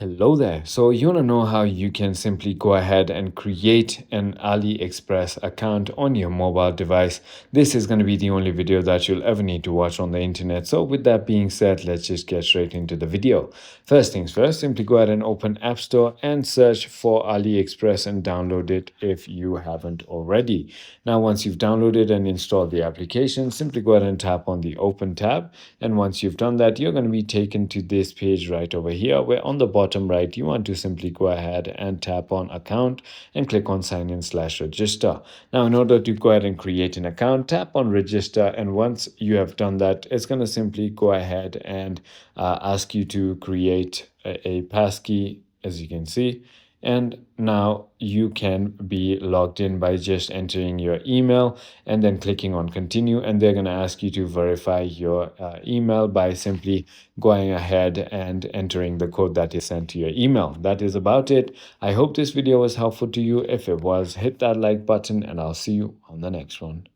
Hello there. So you want to know how you can simply go ahead and create an AliExpress account on your mobile device. This is going to be the only video that you'll ever need to watch on the internet. So with that being said, let's just get straight into the video. First things first, simply go ahead and open App Store and search for AliExpress and download it if you haven't already. Now, once you've downloaded and installed the application, simply go ahead and tap on the Open tab. And once you've done that, you're going to be taken to this page right over here, where on the bottom right, you want to simply go ahead and tap on Account and click on Sign in/register. Now, in order to go ahead and create an account, tap on Register. And once you have done that, it's going to simply go ahead and ask you to create a passkey, as you can see. And now you can be logged in by just entering your email and then clicking on continue. And they're going to ask you to verify your email by simply going ahead and entering the code that is sent to your email. That is about it. I hope this video was helpful to you. If it was, hit that like button and I'll see you on the next one.